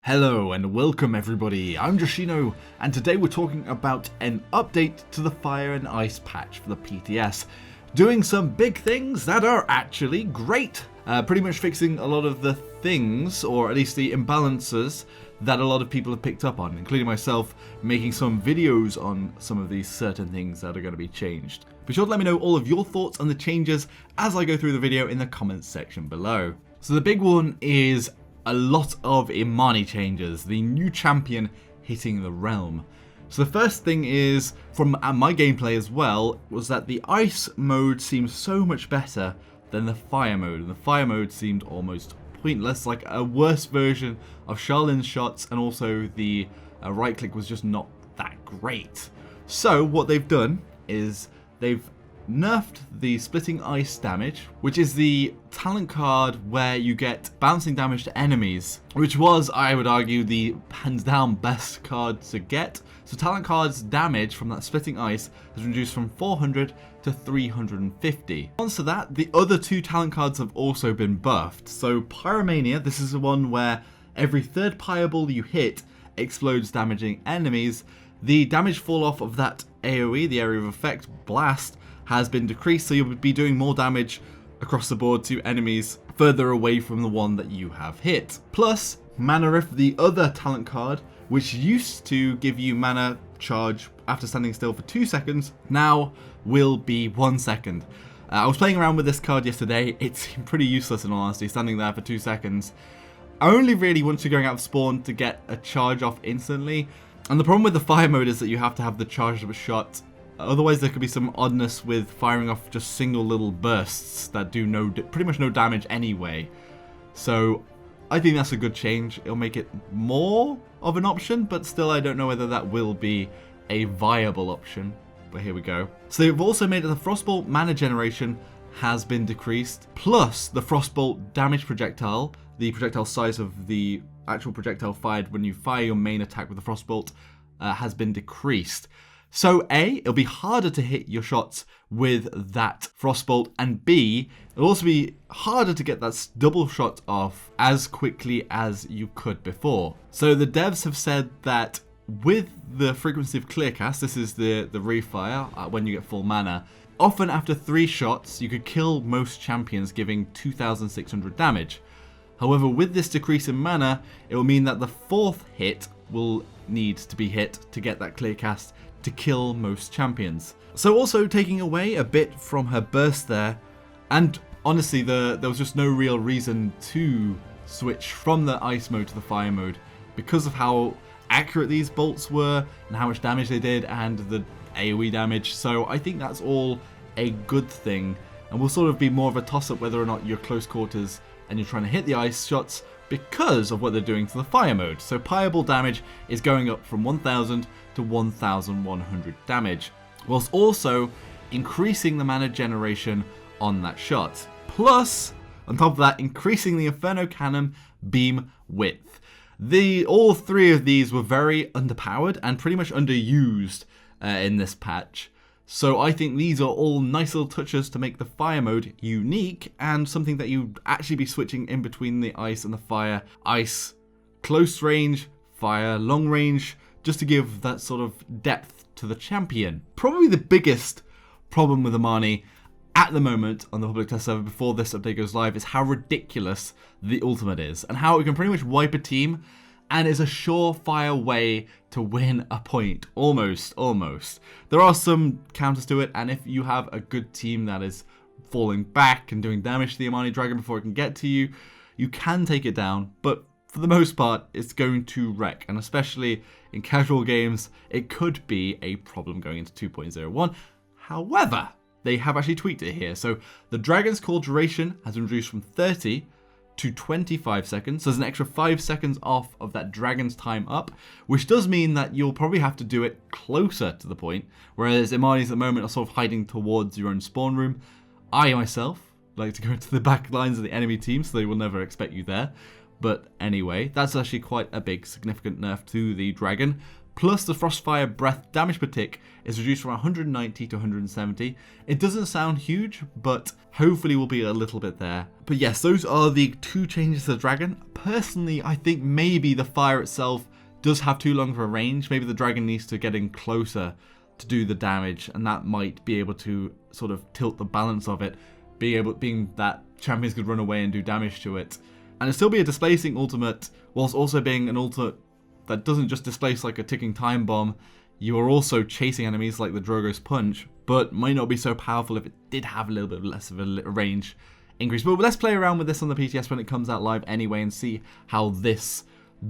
Hello and welcome everybody, I'm Joshino, and today we're talking about an update to the Fire and Ice patch for the PTS. Doing some big things that are actually great. Pretty much fixing a lot of the things, or at least the imbalances, that a lot of people have picked up on, including myself making some videos on some of these certain things that are going to be changed. Be sure to let me know all of your thoughts on the changes as I go through the video in the comments section below. So the big one is a lot of Imani changes, the new champion hitting the realm. So the first thing is, from my gameplay as well, was that the ice mode seemed so much better than the fire mode. And the fire mode seemed almost pointless, like a worse version of Charlene's shots, and also the right click was just not that great. So what they've done is they've nerfed the splitting ice damage, which is the talent card where you get bouncing damage to enemies, which was, I would argue, the hands down best card to get. So talent card's damage from that splitting ice has reduced from 400 to 350. Onto that, the other two talent cards have also been buffed. So Pyromania, this is the one where every third pyreball you hit explodes, damaging enemies. The damage fall off of that AoE, the area of effect blast, has been decreased, so you'll be doing more damage across the board to enemies further away from the one that you have hit. Plus, Mana Rift, the other talent card, which used to give you mana charge after standing still for 2 seconds, now will be 1 second. I was playing around with this card yesterday. It seemed pretty useless in all honesty, standing there for 2 seconds. Only really once you're going out of spawn to get a charge off instantly. And the problem with the fire mode is that you have to have the charged shot. Otherwise, there could be some oddness with firing off just single little bursts that do pretty much no damage anyway. So I think that's a good change. It'll make it more of an option, but still I don't know whether that will be a viable option. But here we go. So they've also made it the Frostbolt mana generation has been decreased, plus the Frostbolt damage projectile, the projectile size of the actual projectile fired when you fire your main attack with the Frostbolt, has been decreased. So A, it'll be harder to hit your shots with that Frostbolt, and B, it'll also be harder to get that double shot off as quickly as you could before. So the devs have said that with the frequency of clear cast, this is the refire when you get full mana, often after 3 shots you could kill most champions, giving 2,600 damage. However, with this decrease in mana, it will mean that the 4th hit will need to be hit to get that clear cast to kill most champions. So also taking away a bit from her burst there, and honestly there was just no real reason to switch from the ice mode to the fire mode because of how accurate these bolts were and how much damage they did and the AoE damage. So I think that's all a good thing, and will sort of be more of a toss-up whether or not you're close quarters and you're trying to hit the ice shots because of what they're doing to the fire mode. So pyreball damage is going up from 1000 to 1100 damage, whilst also increasing the mana generation on that shot. Plus, on top of that, increasing the Inferno Cannon beam width. All 3 of these were very underpowered and pretty much underused in this patch. So I think these are all nice little touches to make the fire mode unique and something that you'd actually be switching in between the ice and the fire. Ice, close range, fire, long range, just to give that sort of depth to the champion. Probably the biggest problem with Imani at the moment on the public test server before this update goes live is how ridiculous the ultimate is and how it can pretty much wipe a team and is a surefire way to win a point. Almost. There are some counters to it, and if you have a good team that is falling back and doing damage to the Imani Dragon before it can get to you, you can take it down, but for the most part, it's going to wreck, and especially in casual games, it could be a problem going into 2.01. However, they have actually tweaked it here. So the Dragon's Call duration has been reduced from 30 to 25 seconds. So there's an extra 5 seconds off of that dragon's time up, which does mean that you'll probably have to do it closer to the point, whereas Imani's at the moment are sort of hiding towards your own spawn room. I myself like to go into the back lines of the enemy team, so they will never expect you there. But anyway, that's actually quite a big significant nerf to the dragon. Plus, the Frostfire Breath damage per tick is reduced from 190 to 170. It doesn't sound huge, but hopefully will be a little bit there. But yes, those are the 2 changes to the dragon. Personally, I think maybe the fire itself does have too long of a range. Maybe the dragon needs to get in closer to do the damage, and that might be able to sort of tilt the balance of it, being that champions could run away and do damage to it. And it'd still be a displacing ultimate, whilst also being an ultimate that doesn't just displace like a ticking time bomb. You are also chasing enemies like the Drogo's Punch, but might not be so powerful if it did have a little bit less of a range increase. But let's play around with this on the PTS when it comes out live anyway and see how this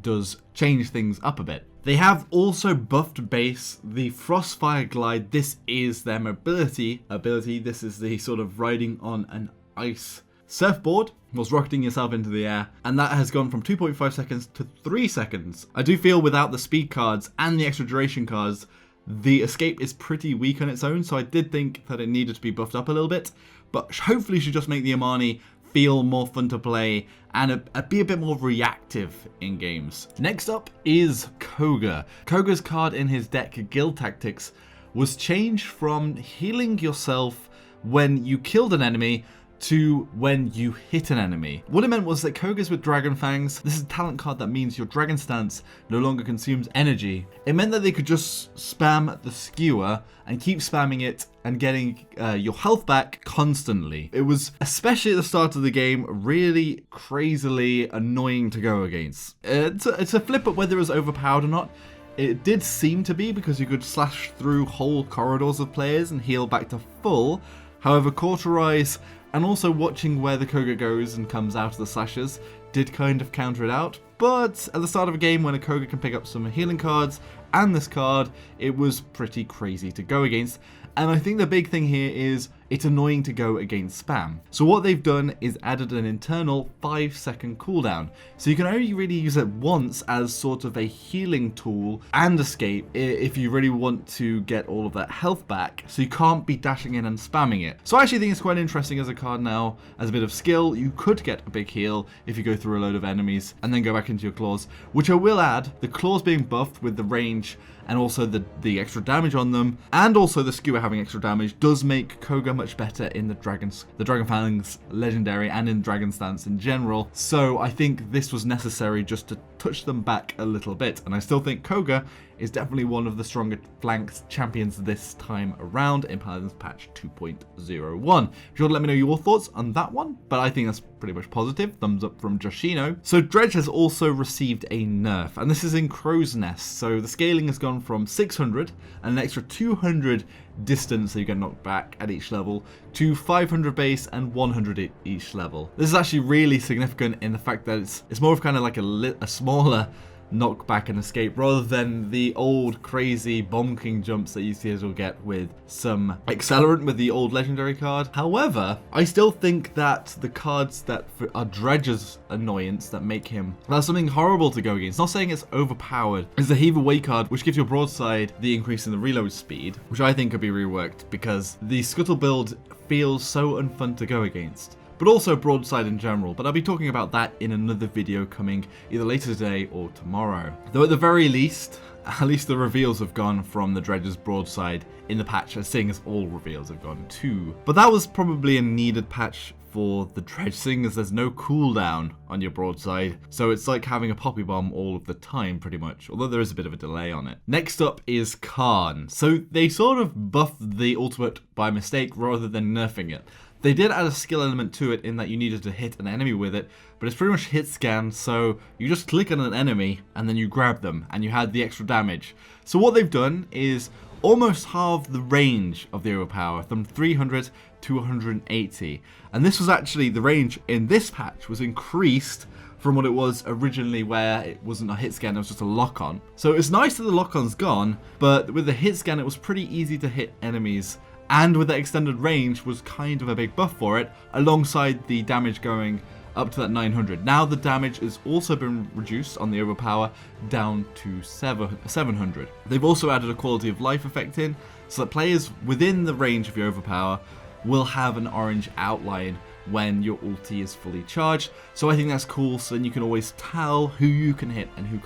does change things up a bit. They have also buffed base the Frostfire Glide. This is their mobility ability. This is the sort of riding on an ice surfboard whilst rocketing yourself into the air, and that has gone from 2.5 seconds to 3 seconds. I do feel without the speed cards and the extra duration cards, the escape is pretty weak on its own, so I did think that it needed to be buffed up a little bit, but hopefully should just make the Imani feel more fun to play and be a bit more reactive in games. Next up is Koga. Koga's card in his deck, Guild Tactics, was changed from healing yourself when you killed an enemy to when you hit an enemy. What it meant was that Koga's with Dragon Fangs, this is a talent card that means your Dragon Stance no longer consumes energy. It meant that they could just spam the skewer and keep spamming it and getting your health back constantly. It was, especially at the start of the game, really crazily annoying to go against. It's a flip at whether it was overpowered or not. It did seem to be, because you could slash through whole corridors of players and heal back to full. However, Cauterize and also watching where the Koga goes and comes out of the slashes did kind of counter it out. But at the start of a game when a Koga can pick up some healing cards and this card, it was pretty crazy to go against. And I think the big thing here is it's annoying to go against spam. So what they've done is added an internal 5-second cooldown. So you can only really use it once as sort of a healing tool and escape if you really want to get all of that health back. So you can't be dashing in and spamming it. So I actually think it's quite interesting as a card now. As a bit of skill, you could get a big heal if you go through a load of enemies and then go back into your claws, which I will add, the claws being buffed with the range and also the extra damage on them, and also the skewer having extra damage, does make Koga much better in the Dragon Fangs Legendary and in Dragon Stance in general. So I think this was necessary just to touch them back a little bit, and I still think Koga is definitely one of the stronger flanked champions this time around in Paladins patch 2.01. If you want to let me know your thoughts on that one, but I think that's pretty much positive. Thumbs up from Joshino. So Dredge has also received a nerf, and this is in Crow's Nest. So the scaling has gone from 600 and an extra 200 distance, so you get knocked back at each level, to 500 base and 100 at each level. This is actually really significant in the fact that it's more of kind of like a smaller knockback and escape rather than the old crazy bonking jumps that UCS will get with some accelerant with the old legendary card. However, I still think that the cards that are Dredge's annoyance that make him something horrible to go against, not saying it's overpowered, is the Heave Away card, which gives your broadside the increase in the reload speed, which I think could be reworked because the Scuttle build feels so unfun to go against. But also broadside in general, but I'll be talking about that in another video coming either later today or tomorrow. Though at the very least, at least the reveals have gone from the Dredge's broadside in the patch, seeing as all reveals have gone too. But that was probably a needed patch for the Dredge, seeing as there's no cooldown on your broadside, so it's like having a poppy bomb all of the time pretty much, although there is a bit of a delay on it. Next up is Khan. So they sort of buffed the ultimate by mistake rather than nerfing it. They did add a skill element to it in that you needed to hit an enemy with it, but it's pretty much hit scan, so you just click on an enemy and then you grab them and you had the extra damage. So what they've done is almost halve the range of the overpower from 300 to 180. And this was actually, the range in this patch was increased from what it was originally, where it wasn't a hit scan, it was just a lock-on. So it's nice that the lock-on's gone, but with the hit scan it was pretty easy to hit enemies, and with that extended range was kind of a big buff for it, alongside the damage going up to that 900. Now the damage has also been reduced on the overpower down to 700. They've also added a quality of life effect in, so that players within the range of your overpower will have an orange outline when your ulti is fully charged. So I think that's cool, so then you can always tell who you can hit and who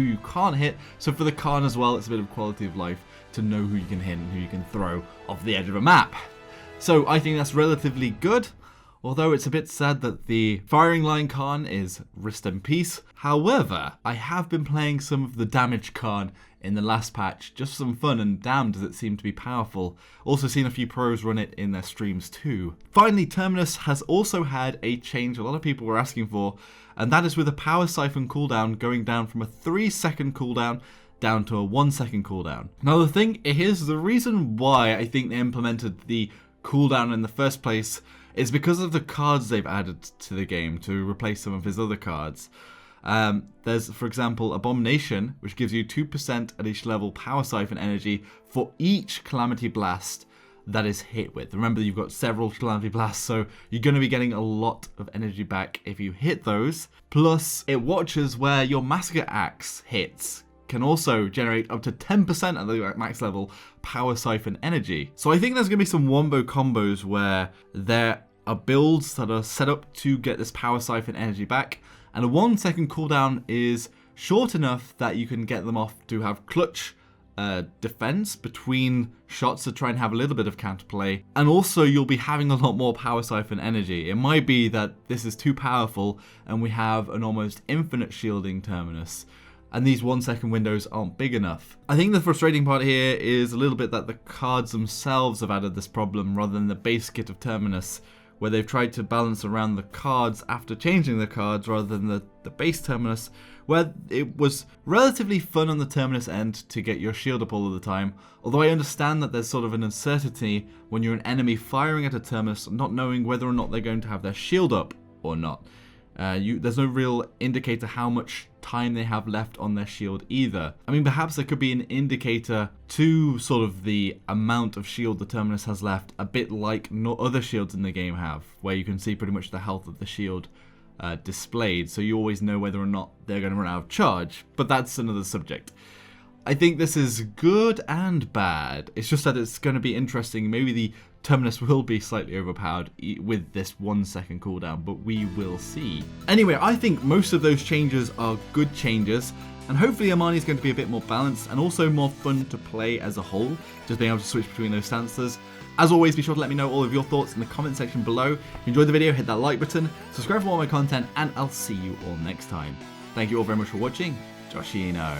you can't hit. So for the Khan as well, it's a bit of quality of life to know who you can hit and who you can throw off the edge of a map. So I think that's relatively good, although it's a bit sad that the firing line Khan is rest in peace. However, I have been playing some of the damage Khan in the last patch, just for some fun, and damn does it seem to be powerful. Also seen a few pros run it in their streams too. Finally, Terminus has also had a change a lot of people were asking for, and that is with a power siphon cooldown going down from a 3-second cooldown down to a 1-second cooldown. Now the thing is, the reason why I think they implemented the cooldown in the first place is because of the cards they've added to the game to replace some of his other cards. There's, for example, Abomination, which gives you 2% at each level power siphon energy for each Calamity Blast that is hit with. Remember, you've got several Calamity Blasts, so you're going to be getting a lot of energy back if you hit those. Plus, it watches where your Massacre Axe hits can also generate up to 10% at the max level power siphon energy. So I think there's going to be some wombo combos where there are builds that are set up to get this power siphon energy back, and a 1-second cooldown is short enough that you can get them off to have clutch defense between shots to try and have a little bit of counterplay, and also you'll be having a lot more power siphon energy. It might be that this is too powerful and we have an almost infinite shielding Terminus, and these 1-second windows aren't big enough. I think the frustrating part here is a little bit that the cards themselves have added this problem rather than the base kit of Terminus, where they've tried to balance around the cards after changing the cards rather than the base Terminus, where it was relatively fun on the Terminus end to get your shield up all of the time, although I understand that there's sort of an uncertainty when you're an enemy firing at a Terminus, not knowing whether or not they're going to have their shield up or not. There's no real indicator how much time they have left on their shield either. I mean, perhaps there could be an indicator to sort of the amount of shield the Terminus has left, a bit like no other shields in the game have, where you can see pretty much the health of the shield displayed, so you always know whether or not they're going to run out of charge, but that's another subject. I think this is good and bad. It's just that it's going to be interesting. Maybe the Terminus will be slightly overpowered with this 1-second cooldown, but we will see. Anyway, I think most of those changes are good changes, and hopefully Imani is going to be a bit more balanced and also more fun to play as a whole, just being able to switch between those stances. As always, be sure to let me know all of your thoughts in the comment section below. If you enjoyed the video, hit that like button, subscribe for more of my content, and I'll see you all next time. Thank you all very much for watching. Joshino.